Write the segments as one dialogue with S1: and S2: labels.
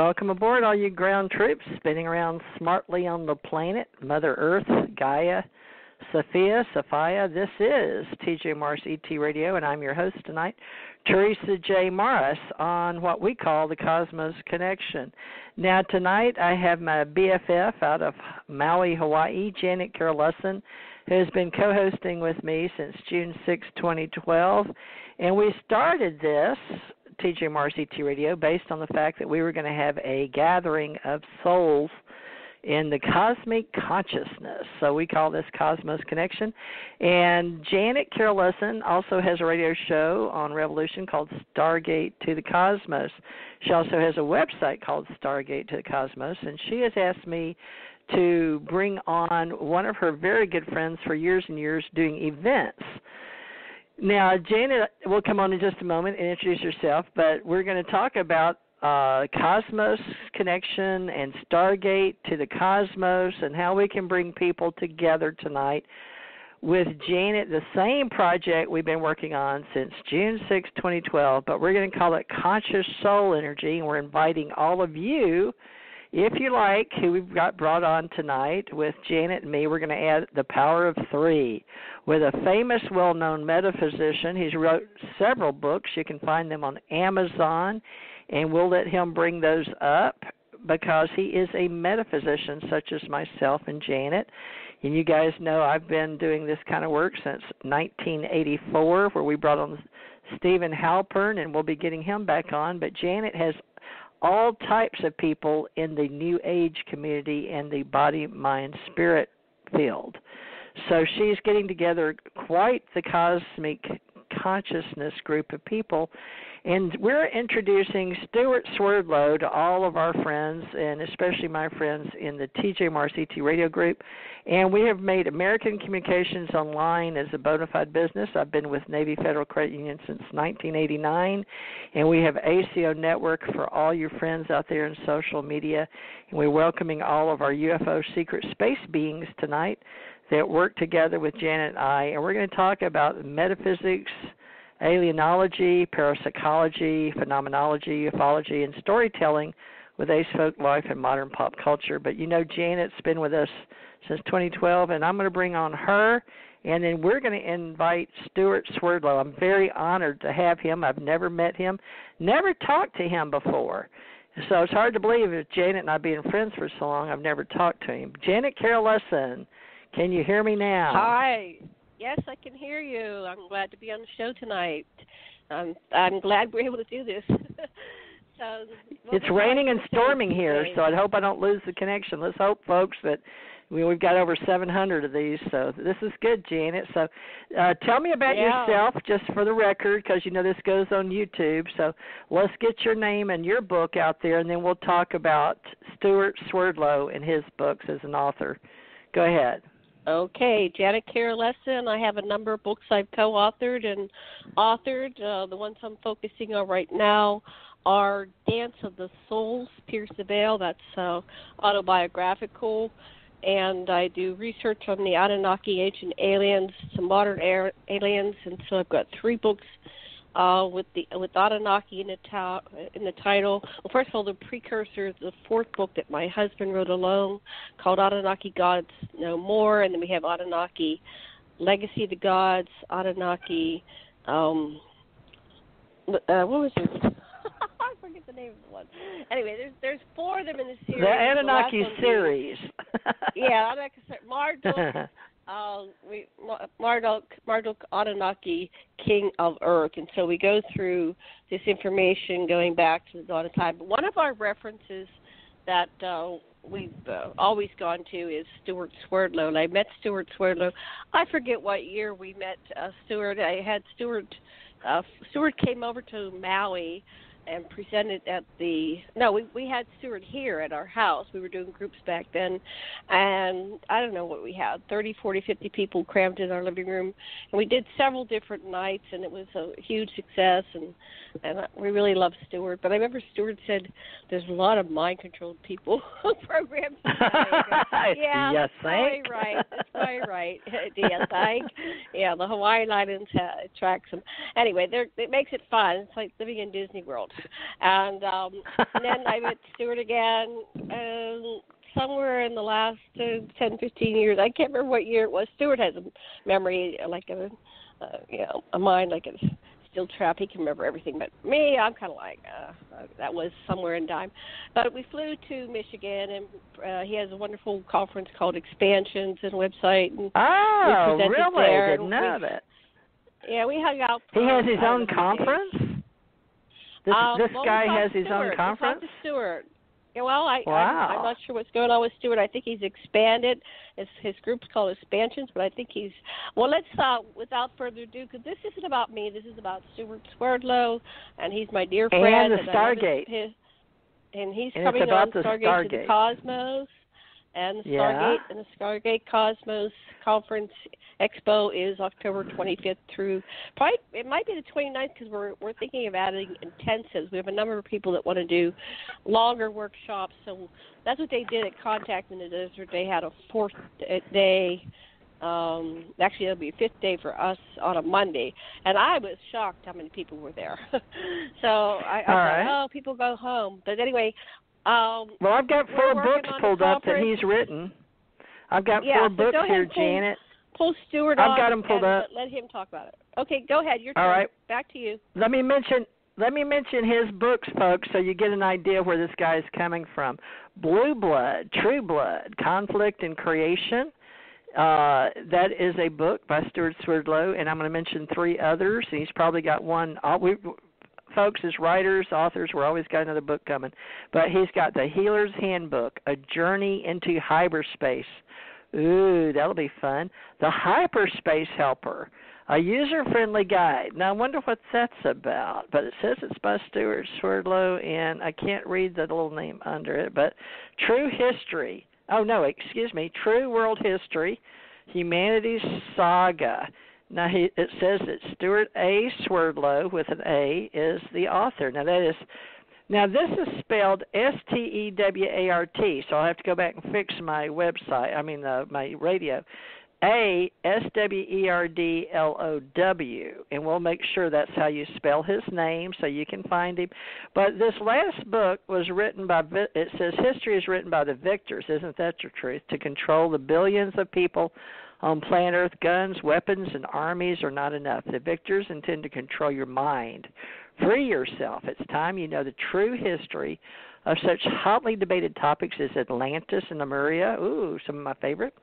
S1: Welcome aboard, all you ground troops spinning around smartly on the planet, Mother Earth, Gaia, Sophia. This is TJ Morris ET Radio, and I'm your host tonight, Theresa J. Morris, on what we call the Cosmos Connection. Now, tonight I have my BFF out of Maui, Hawaii, Janet-Kira-Lssin, who has been co-hosting with me since June 6, 2012, and we started this TJ Morris ET Radio based on the fact that we were going to have a gathering of souls in the cosmic consciousness. So we call this Cosmos Connection. And Janet-Kira-Lssin also has a radio show on Revolution called Stargate-to-the-Cosmos. She also has a website called Stargate-to-the-Cosmos, and she has asked me to bring on one of her very good friends for years and years doing events. Now, Janet will come on in just a moment and introduce herself, but we're going to talk about Cosmos Connection and Stargate to the Cosmos and how we can bring people together tonight with Janet, the same project we've been working on since June 6, 2012, but we're going to call it Conscious Soul Energy, and we're inviting all of you, if you like, who we've got brought on tonight with Janet and me. We're going to add the power of three with a famous, well-known metaphysician. He's wrote several books. You can find them on Amazon, and we'll let him bring those up because he is a metaphysician such as myself and Janet. And you guys know I've been doing this kind of work since 1984, where we brought on Stephen Halpern, and we'll be getting him back on. But Janet has all types of people in the New Age community and the body, mind, spirit field. So she's getting together quite the cosmic consciousness group of people. And we're introducing Stuart-Swerdlow to all of our friends, and especially my friends in the TJ Morris ET Radio group. And we have made American Communications Online as a bona fide business. I've been with Navy Federal Credit Union since 1989. And we have ACO Network for all your friends out there in social media. And we're welcoming all of our UFO secret space beings tonight that work together with Janet and I. And we're going to talk about metaphysics, alienology, parapsychology, phenomenology, ufology, and storytelling with ace folk life and modern pop culture. But you know, Janet's been with us since 2012, and I'm going to bring on her, and then we're going to invite Stuart-Swerdlow. I'm very honored to have him. I've never met him, never talked to him before. So it's hard to believe that Janet and I being friends for so long, I've never talked to him. Janet-Kira-Lssin, can you hear me now?
S2: Hi. Yes, I can hear you. I'm glad to be on the show tonight. I'm glad we're able to do this.
S1: It's raining and storming here, so I hope I don't lose the connection. Let's hope, folks, that we've got over 700 of these, so this is good, Janet. So tell me about yourself, just for the record, because you know this goes on YouTube. So let's get your name and your book out there, and then we'll talk about Stuart-Swerdlow and his books as an author. Go ahead.
S2: Okay, Janet-Kira-Lssin. I have a number of books I've co-authored and authored. The ones I'm focusing on right now are Dance of the Souls, Pierce the Veil. That's autobiographical. And I do research on the Anunnaki, ancient aliens, some modern aliens. And so I've got 3 books with Anunnaki in the title. Well, first of all, the precursor is the 4th book that my husband wrote alone, called Anunnaki Gods No More, and then we have Anunnaki Legacy of the Gods, Anunnaki. What was it? I forget the name of the one. Anyway, there's 4 of them in the series.
S1: The Anunnaki series.
S2: Yeah, Anunnaki. Marduk Anunnaki, King of Earth. And so we go through this information going back to the dawn of time. But one of our references that we've always gone to is Stuart-Swerdlow. And I met Stuart-Swerdlow. I forget what year we met Stuart. I had Stuart came over to Maui and presented at we had Stewart here at our house. We were doing groups back then, and I don't know what we had, 30, 40, 50 people crammed in our living room, and we did several different nights, and it was a huge success, and we really loved Stewart. But I remember Stewart said there's a lot of mind-controlled people programs. Yeah,
S1: yes,
S2: that's probably right. That's probably right. Yes, yeah, the Hawaiian Islands attracts them. Anyway, it makes it fun. It's like living in Disney World. And then I met Stewart again somewhere in the last 10, 15 years. I can't remember what year it was. Stewart has a memory like a mind like a steel trap. He can remember everything. But me, I'm kind of like, that was somewhere in time. But we flew to Michigan, and he has a wonderful conference called Expansions and website. And
S1: oh,
S2: we
S1: really?
S2: there,
S1: I didn't know that.
S2: Yeah, we hung out.
S1: He has his own conference? This guy has his own conference?
S2: We talked to Stewart. Yeah, well,
S1: wow.
S2: I'm not sure what's going on with Stewart. I think he's expanded. His group's called Expansions, but I think he's... Well, let's, without further ado, because this isn't about me. This is about Stuart-Swerdlow, and he's my dear friend.
S1: And the Stargate.
S2: And he's
S1: and
S2: coming
S1: on
S2: Stargate-to-the-cosmos. And the Stargate and the Stargate Cosmos Conference Expo is October 25th through probably it might be the 29th because we're thinking of adding intensives. We have a number of people that want to do longer workshops, so that's what they did at Contact in the Desert. They had a fourth day. Actually, it'll be a fifth day for us on a Monday, and I was shocked how many people were there. So I thought, oh, people go home. But anyway.
S1: Well, I've got 4 books pulled up that he's written. I've got 4 books here, Janet.
S2: Pull Stewart
S1: I've got them pulled up.
S2: Let him talk about it. Okay, go ahead. Your turn.
S1: All right.
S2: Back to you.
S1: Let me mention his books, folks, so you get an idea where this guy is coming from. Blue Blood, True Blood, Conflict and Creation. That is a book by Stuart-Swerdlow, and I'm going to mention 3 others. He's probably got one. Folks, as writers, authors, we're always got another book coming. But he's got The Healer's Handbook, A Journey into Hyperspace. Ooh, that'll be fun. The Hyperspace Helper, a user-friendly guide. Now, I wonder what that's about. But it says it's by Stuart-Swerdlow, and I can't read the little name under it. But True History. Oh, no, excuse me. True World History, Humanity's Saga. Now, it says that Stuart A. Swerdlow, with an A, is the author. Now, this is spelled Stewart, so I'll have to go back and fix my website, my radio. A, Stewardlow, and we'll make sure that's how you spell his name so you can find him. But this last book was written by, it says history is written by the victors, isn't that the truth? To control the billions of people on planet Earth, guns, weapons, and armies are not enough. The victors intend to control your mind. Free yourself. It's time you know the true history of such hotly debated topics as Atlantis and Lemuria. Ooh, some of my favorite.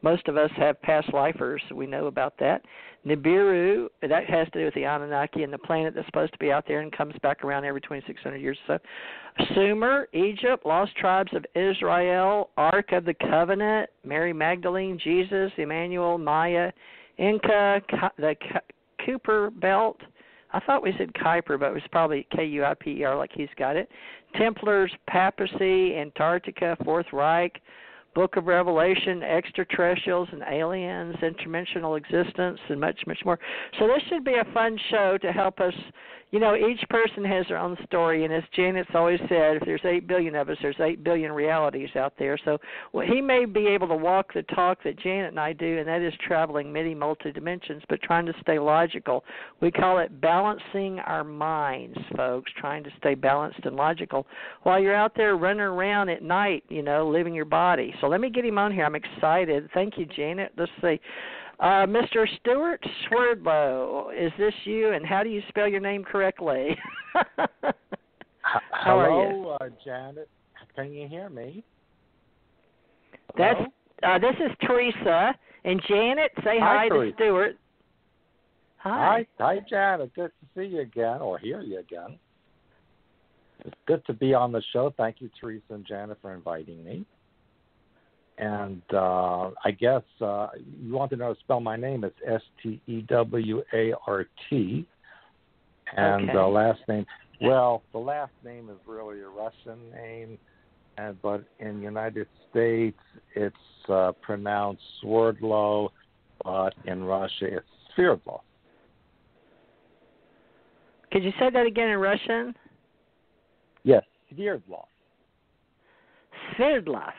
S1: Most of us have past lifers. We know about that. Nibiru, that has to do with the Anunnaki and the planet that's supposed to be out there and comes back around every 2,600 years or so. Sumer, Egypt, Lost Tribes of Israel, Ark of the Covenant, Mary Magdalene, Jesus, Emmanuel, Maya, Inca, the Kuiper Belt. I thought we said Kuiper, but it was probably Kuiper like he's got it. Templars, Papacy, Antarctica, Fourth Reich, Book of Revelation, extraterrestrials and aliens, interdimensional existence, and much, much more. So this should be a fun show to help us. You know, each person has their own story, and as Janet's always said, if there's 8 billion of us, there's 8 billion realities out there. So he may be able to walk the talk that Janet and I do, and that is traveling many multi-dimensions, but trying to stay logical. We call it balancing our minds, folks, trying to stay balanced and logical while you're out there running around at night, you know, living your body. So let me get him on here. I'm excited. Thank you, Janet. Let's see. Mr. Stuart-Swerdlow, is this you, and how do you spell your name correctly? How are you?
S3: Hello, Janet. Can you hear me?
S1: This is Theresa, and Janet, say hi to Stewart. Hi.
S3: Hi, Janet. Good to see you again, or hear you again. It's good to be on the show. Thank you, Theresa and Janet, for inviting me. And I guess you want to know how to spell my name. It's Stewart. And the last name, well, the last name is really a Russian name, but in the United States it's pronounced Swerdlow, but in Russia it's Sverdlow.
S1: Could you say that again in Russian?
S3: Yes, Sverdlow.
S1: Sverdlow.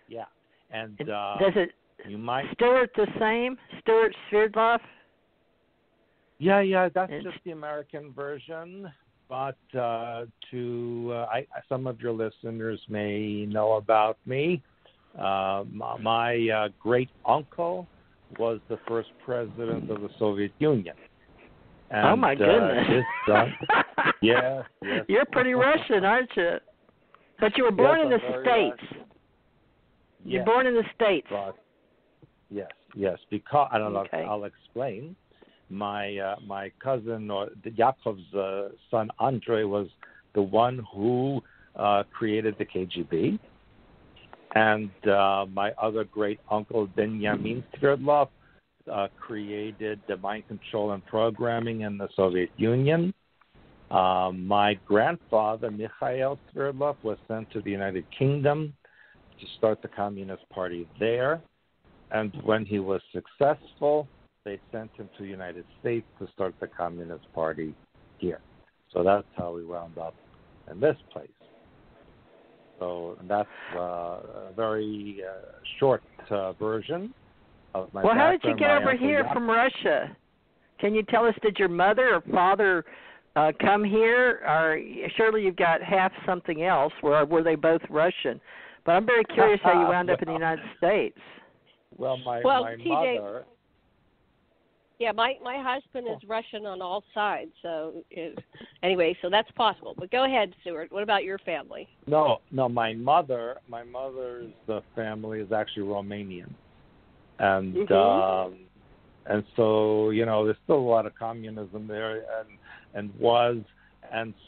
S3: Yeah, and
S1: does it
S3: you might
S1: Stewart the same? Stuart-Swerdlow?
S3: Yeah, that's just the American version. but some of your listeners may know about me. My great uncle was the first president of the Soviet Union. And,
S1: oh my goodness!
S3: His son, yes.
S1: You're pretty Russian, aren't you? But you were born in the States. You're born in the States.
S3: But, yes. Because I don't know.
S1: Okay.
S3: I'll explain. My cousin, or Yakov's son Andrei, was the one who created the KGB, and my other great uncle Benjamin Swerdlow created the mind control and programming in the Soviet Union. My grandfather Mikhail Swerdlow was sent to the United Kingdom to start the Communist Party there, and when he was successful, they sent him to the United States to start the Communist Party here. So that's how we wound up in this place. So that's a very short version of my background.
S1: Well, how did you get over here from Russia? Can you tell us, did your mother or father come here? Or surely you've got half something else. Were they both Russian? But I'm very curious how you wound up in the United States.
S3: Well, my mother...
S2: Yeah, my husband is Russian on all sides. So anyway, so that's possible. But go ahead, Stewart. What about your family?
S3: No. My mother's family is actually Romanian, and and so there's still a lot of communism there, and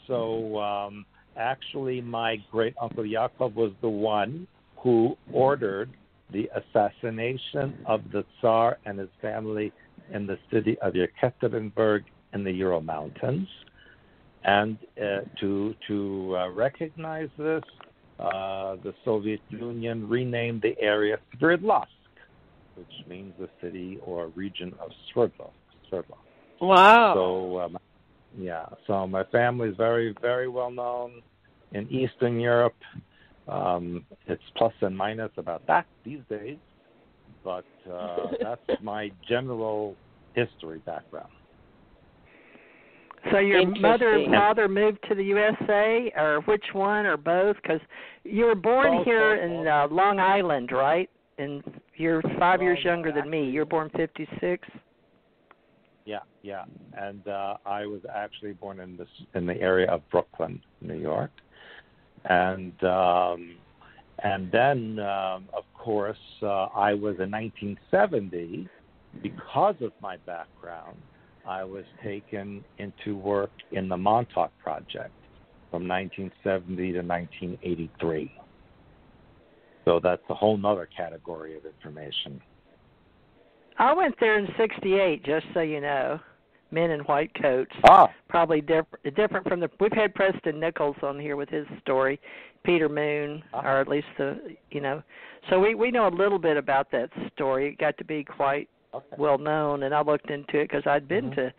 S3: so actually my great uncle Yakov was the one who ordered the assassination of the Tsar and his family in the city of Yekaterinburg in the Ural Mountains. And to recognize this, the Soviet Union renamed the area Sverdlovsk, which means the city or region of Sverdlovsk.
S2: Wow.
S3: So, so my family is very, very well known in Eastern Europe. It's plus and minus about that these days, but that's my general history background.
S1: So your mother and father moved to the USA, or which one, or both? Because you were born here in Long Island, right? And you're 5 years younger than me. You were born 56.
S3: Yeah. And I was actually born in the area of Brooklyn, New York. And then, of course, I was in 1970, because of my background, I was taken into work in the Montauk Project from 1970 to 1983. So that's a whole other category of information.
S1: I went there in '68, just so you know. Men in white coats. Probably different from we've had Preston Nichols on here with his story, Peter Moon, or at least so we know a little bit about that story. It got to be quite well known, and I looked into it because I'd been to